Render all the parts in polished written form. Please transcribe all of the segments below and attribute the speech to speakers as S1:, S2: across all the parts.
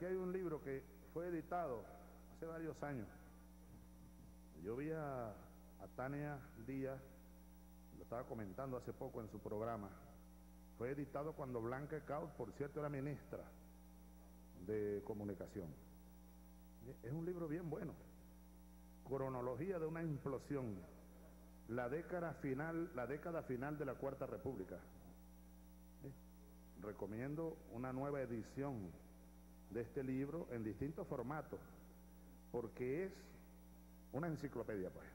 S1: aquí hay un libro que fue editado hace varios años. Yo vi a Tania Díaz, lo estaba comentando hace poco en su programa. Fue editado cuando Blanca Caut, por cierto, era ministra de Comunicación. Es un libro bien bueno. Cronología de una implosión. La década final de la Cuarta República. Recomiendo una nueva edición de este libro en distintos formatos, porque es una enciclopedia, pues.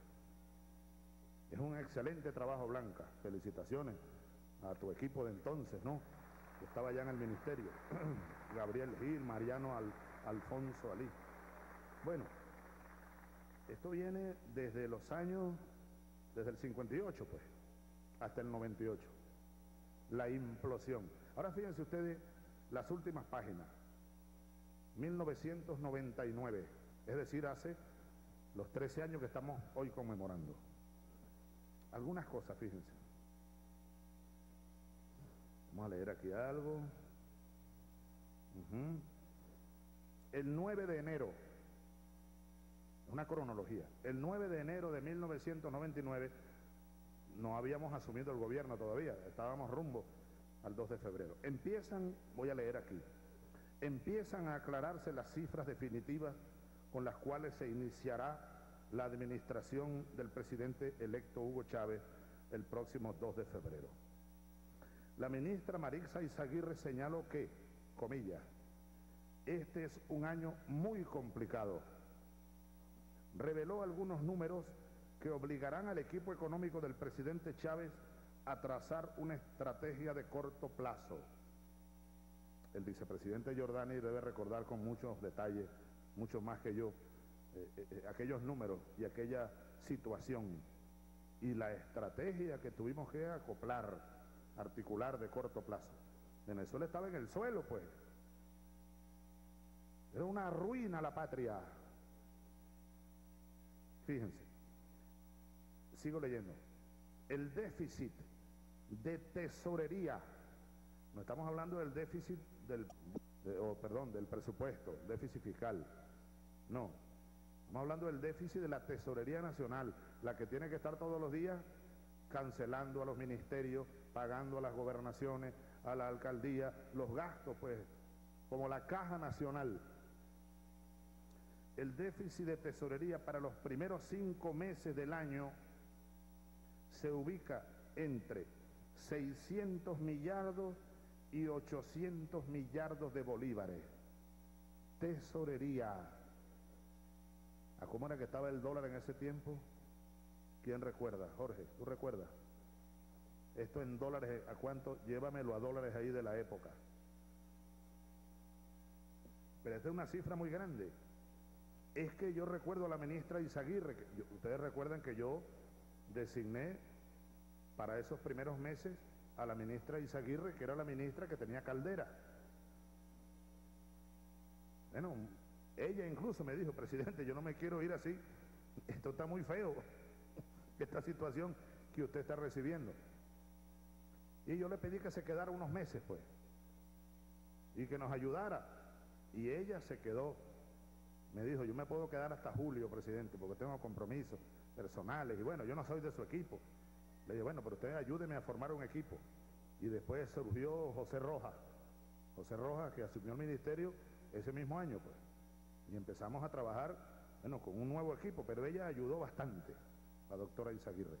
S1: Es un excelente trabajo, Blanca. Felicitaciones a tu equipo de entonces, ¿no? Que estaba ya en el ministerio. Gabriel Gil, Mariano Alfonso Alí. Bueno, esto viene desde los años, desde el 58, pues, hasta el 98. La implosión. Ahora fíjense ustedes las últimas páginas. 1999, es decir, hace los 13 años que estamos hoy conmemorando. Algunas cosas, fíjense. Vamos a leer aquí algo. El 9 de enero, una cronología, el 9 de enero de 1999, no habíamos asumido el gobierno todavía, estábamos rumbo al 2 de febrero. Voy a leer aquí, empiezan a aclararse las cifras definitivas con las cuales se iniciará la administración del presidente electo Hugo Chávez el próximo 2 de febrero. La ministra Marixa Izaguirre señaló que, comillas, este es un año muy complicado. Reveló algunos números que obligarán al equipo económico del presidente Chávez a trazar una estrategia de corto plazo. El vicepresidente Giordani debe recordar con muchos detalles, mucho más que yo, aquellos números y aquella situación y la estrategia que tuvimos que acoplar, articular de corto plazo. Venezuela estaba en el suelo, pues. Era una ruina la patria. Fíjense, sigo leyendo. El déficit de tesorería, no estamos hablando del déficit del presupuesto, déficit fiscal, no, estamos hablando del déficit de la tesorería nacional, la que tiene que estar todos los días cancelando a los ministerios, pagando a las gobernaciones, a la alcaldía, los gastos, pues, como la caja nacional. El déficit de tesorería para los primeros 5 meses del año se ubica entre 600 millardos y 800 millardos de bolívares. Tesorería. ¿A cómo era que estaba el dólar en ese tiempo? ¿Quién recuerda? Jorge, ¿tú recuerdas? Esto en dólares, ¿a cuánto? Llévamelo a dólares ahí de la época. Pero esta es una cifra muy grande. Es que yo recuerdo a la ministra Izaguirre, ustedes recuerdan que yo designé para esos primeros meses a la ministra Izaguirre, que era la ministra que tenía Caldera. Bueno, ella incluso me dijo, presidente, yo no me quiero ir así, esto está muy feo, esta situación que usted está recibiendo. Y yo le pedí que se quedara unos meses, pues, y que nos ayudara, y ella se quedó. Me dijo, yo me puedo quedar hasta julio, presidente, porque tengo compromisos personales, y bueno, yo no soy de su equipo. Le dije, bueno, pero usted ayúdeme a formar un equipo. Y después surgió José Rojas, que asumió el ministerio ese mismo año, pues. Y empezamos a trabajar, bueno, con un nuevo equipo, pero ella ayudó bastante, la doctora Izaguirre.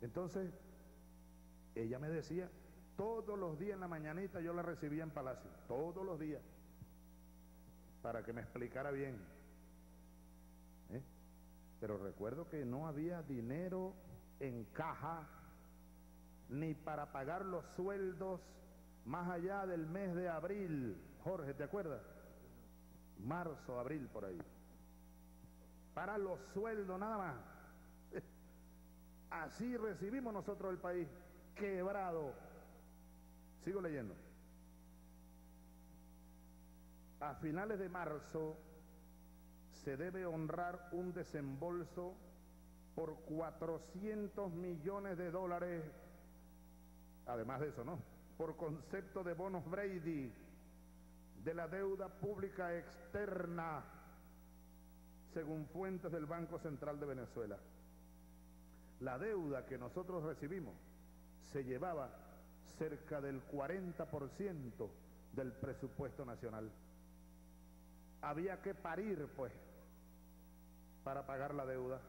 S1: Entonces, ella me decía, todos los días en la mañanita yo la recibía en Palacio, todos los días, para que me explicara bien. Pero recuerdo que no había dinero en caja ni para pagar los sueldos más allá del mes de abril. Jorge, ¿te acuerdas? Marzo, abril, por ahí. Para los sueldos nada más. Así recibimos nosotros el país, quebrado. Sigo leyendo. A finales de marzo se debe honrar un desembolso por 400 millones de dólares, además de eso, ¿no? Por concepto de bonos Brady, de la deuda pública externa, según fuentes del Banco Central de Venezuela. La deuda que nosotros recibimos se llevaba cerca del 40% del presupuesto nacional. Había que parir, pues, para pagar la deuda,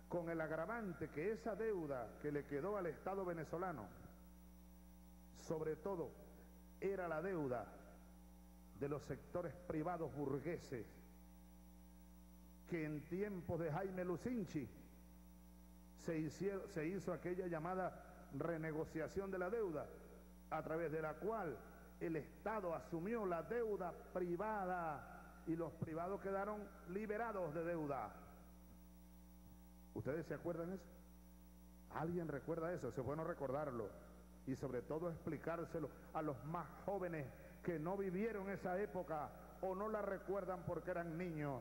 S1: con el agravante que esa deuda que le quedó al Estado venezolano, sobre todo, era la deuda de los sectores privados burgueses, que en tiempos de Jaime Lucinchi se hizo aquella llamada renegociación de la deuda, a través de la cual el Estado asumió la deuda privada y los privados quedaron liberados de deuda. ¿Ustedes se acuerdan eso? ¿Alguien recuerda eso? Es bueno recordarlo y sobre todo explicárselo a los más jóvenes que no vivieron esa época o no la recuerdan porque eran niños.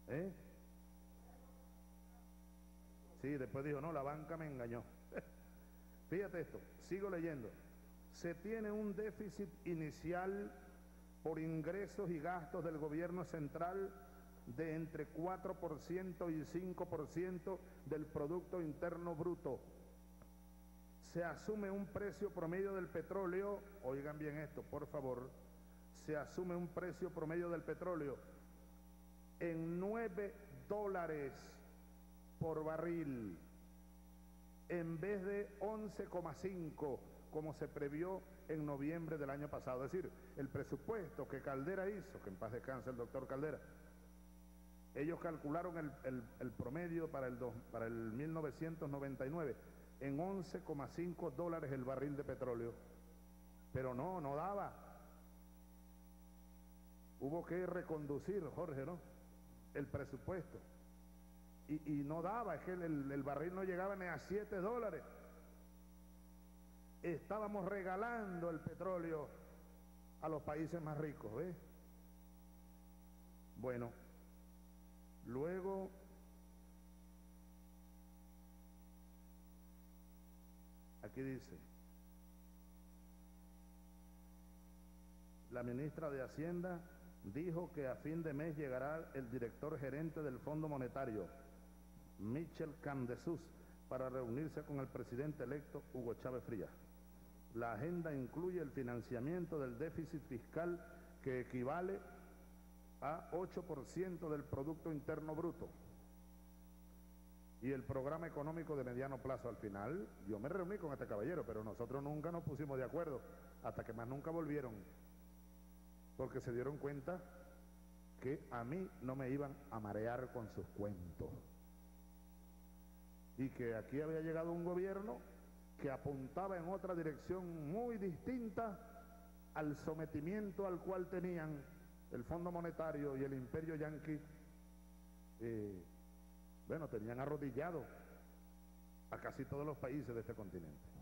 S1: ¿Eh? Sí, después dijo, no, la banca me engañó. Fíjate esto, sigo leyendo. Se tiene un déficit inicial por ingresos y gastos del gobierno central de entre 4% y 5% del Producto Interno Bruto. Se asume un precio promedio del petróleo, oigan bien esto, por favor, se asume un precio promedio del petróleo en $9 por barril, en vez de 11,5 como se previó en noviembre del año pasado. Es decir, el presupuesto que Caldera hizo, que en paz descanse el doctor Caldera, ellos calcularon el promedio para el 1999 en $11,5 el barril de petróleo, pero no daba. Hubo que reconducir, Jorge, ¿no?, el presupuesto, y no daba, es que el barril no llegaba ni a $7. Estábamos regalando el petróleo a los países más ricos, ¿ves? Bueno, luego aquí dice, la ministra de Hacienda dijo que a fin de mes llegará el director gerente del Fondo Monetario, Michel Camdesús, para reunirse con el presidente electo Hugo Chávez Frías. La agenda incluye el financiamiento del déficit fiscal, que equivale a 8% del Producto Interno Bruto, y el programa económico de mediano plazo. Al final, yo me reuní con este caballero, pero nosotros nunca nos pusimos de acuerdo, hasta que más nunca volvieron, porque se dieron cuenta que a mí no me iban a marear con sus cuentos, y que aquí había llegado un gobierno que apuntaba en otra dirección muy distinta al sometimiento al cual tenían el Fondo Monetario y el Imperio Yanqui. Tenían arrodillado a casi todos los países de este continente.